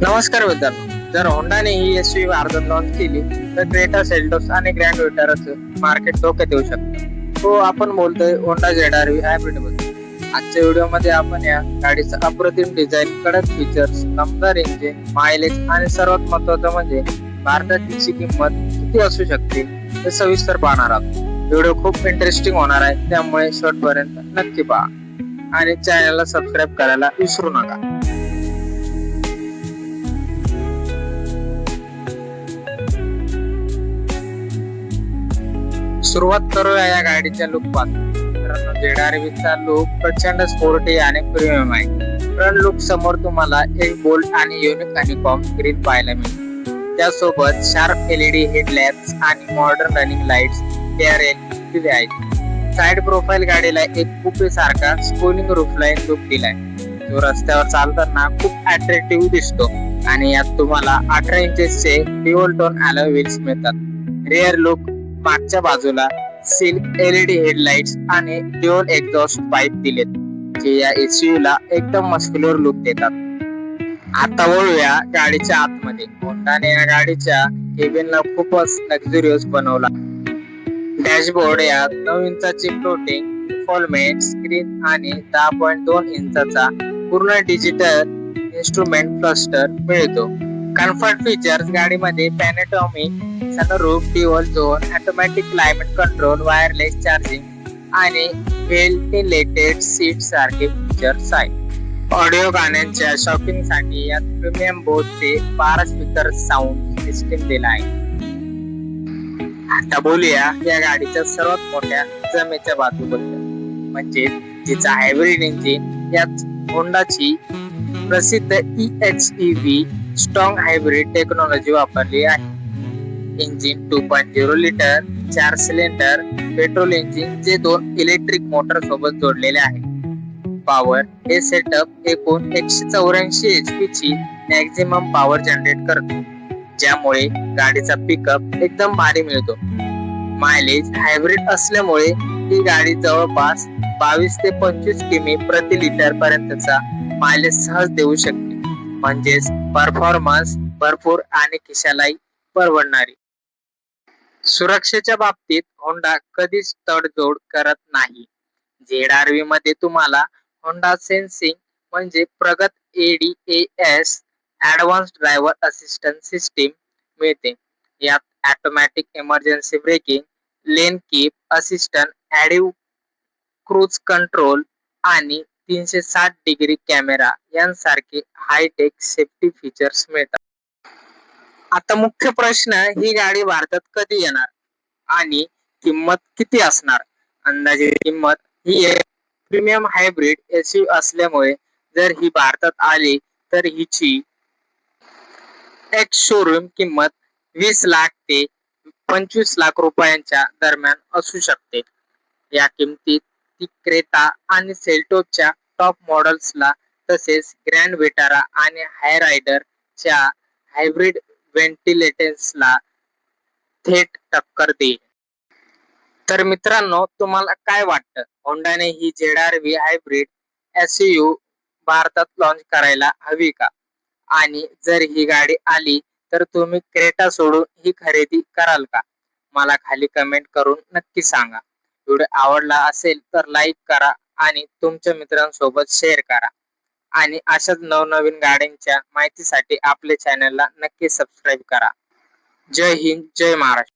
नमस्कार मित्रांनो. जर होंडाने ही एसयूव्ही भारतात लॉन्च केली तर क्रेटा, सेल्टोस आणि ग्रँड विटाराचं मार्केट धोक्यात येऊ शकतं. हो, आपण बोलतोय होंडा ZR-V हायब्रिड बद्दल. आजच्या व्हिडिओमध्ये आपण या गाडीचं अप्रतिम डिझाईन, कडक फीचर्स, दमदार इंजिन, मायलेज आणि सर्वात महत्त्वाचं म्हणजे भारतात तिची किंमत किती असू शकते हे सविस्तर पाहणार आहोत. व्हिडिओ खूप इंटरेस्टिंग होणार आहे, त्यामुळे शेवटपर्यंत नक्की पहा आणि चॅनलला सबस्क्राईब करायला विसरू नका. सुरुवात करूया या गाडीच्या लुक पासून. मित्रांनो, ZR-V चा लुक प्रचंड स्पोर्टी आणि प्रीमियम आहे. फ्रंट लुक समोर तुम्हाला एक बोल्ड आणि युनिक आणि कॉम ग्रिल पाहायला मिळते. त्यासोबत शार्प LED हेडलॅम्प्स आणि मॉडर्न रनिंग लाईट्स दिले आहेत. साइड प्रोफाइल गाडीला एक कुपे सारखा स्पोलिंग रूफलाईन लुक दिलाय, जो रस्त्यावर चालताना खूप अट्रॅक्टिव्ह दिसतो. आणि यात तुम्हाला 18 इंचेसचे ड्युअल टोन अलॉय व्हील्स मिळतात. रिअर लुक मागच्या बाजूला सिल्क LED हेडलाइट्स आणि ड्युअल एक्झॉस्ट पाईप दिलेत, जे या एसयूव्ही ला एकदम मस्क्युलर लुक देतात. आता वळूया गाडीच्या आतमध्ये. होंडाने या गाडीच्या केबिनला खूपच लक्झरियस बनवला. डॅशबोर्ड यात 9 इंचाची फ्लोटिंग फॉर्मॅट स्क्रीन आणि 10.2 इंचाचा पूर्ण डिजिटल इन्स्ट्रुमेंट क्लस्टर मिळतो. कम्फर्ट फीचर्स गाडीमध्ये panoramic sunroof, dual zone automatic climate control, wireless charging आणि व्हेंटिलेटेड सीट सारखे फीचर्स आहेत. ऑडिओ गाण्यांच्या शॉपिंगसाठी यात प्रीमियम बोसचे 12 स्पीकर साऊंड सिस्टीम दिला आहे. आता बोलूया या गाडीच्या सर्वात मोठ्या जमेच्या बाजूबद्दल, म्हणजे तिचा हायब्रिड इंजिन. यात होंडाची प्रसिद्ध EHEV स्ट्रॉंग हायब्रिड टेक्नॉलॉजी वापरली आहे. Engine 2.0 litre 4 cylinder petrol engine, जे 2 इलेक्ट्रिक मोटर सोबत जोडलेले आहे. पॉवर हे सेटअप एकूण 184 HP ची मॅक्झिमम पॉवर जनरेट करतो, ज्यामुळे गाडीचा पिकअप एकदम भारी मिळतो. मायलेज हायब्रिड असल्यामुळे ही गाडी जवळपास 22 ते 25 किमी प्रति लिटर पर्यंतचा मायलेज सहज देऊ शकते. म्हणजेच परफॉर्मन्स भरपूर आणि खिशालाही परवडणारी. सुरक्षेच्या बाबतीत होंडा कधीच तडजोड करत नाही. ZR-V मध्ये तुम्हाला होंडा सेन्सिंग म्हणजे प्रगत ADAS advanced driver assistant system मिळते. यात automatic emergency braking, lane keep assistant, ऍडिव क्रूज कंट्रोल आणि 360 डिग्री कॅमेरा यांसारखे हायटेक सेफ्टी फीचर्स मिळतात. आता मुख्य प्रश्न, ही गाडी भारतात कधी येणार आणि किंमत किती असणार? अंदाजे किंमत ही एक प्रीमियम हायब्रिड एसयूव्ही असल्यामुळे जर ही भारतात आली तर हिची एक शोरूम किंमत 20 लाख ते 25 लाख रुपयांच्या दरम्यान असू शकते. या किमतीत ती क्रेटा आणि सेल्टोसच्या टॉप मॉडेल्सला, तसेच ग्रँड विटारा आणि हायरायडरच्या हायब्रिड व्हेंटिलेटर्सला थेट टक्कर देईल. तर मित्रांनो, तुम्हाला काय वाटतं? होंडाने ही ZR-V हायब्रिड एसयूव्ही भारतात लॉन्च करायला हवी का? आणि जर ही गाडी आली तर तुम्ही क्रेटा सोडून ही खरेदी कराल का? मला खाली कमेंट करून नक्की सांगा. व्हिडिओ आवडला असेल तर लाईक करा आणि तुमच्या मित्रांसोबत शेअर करा. आणि अशाच नवनवीन गाड्यांच्या माहितीसाठी आपल्या चॅनलला नक्की सबस्क्राईब करा. जय हिंद, जय महाराष्ट्र.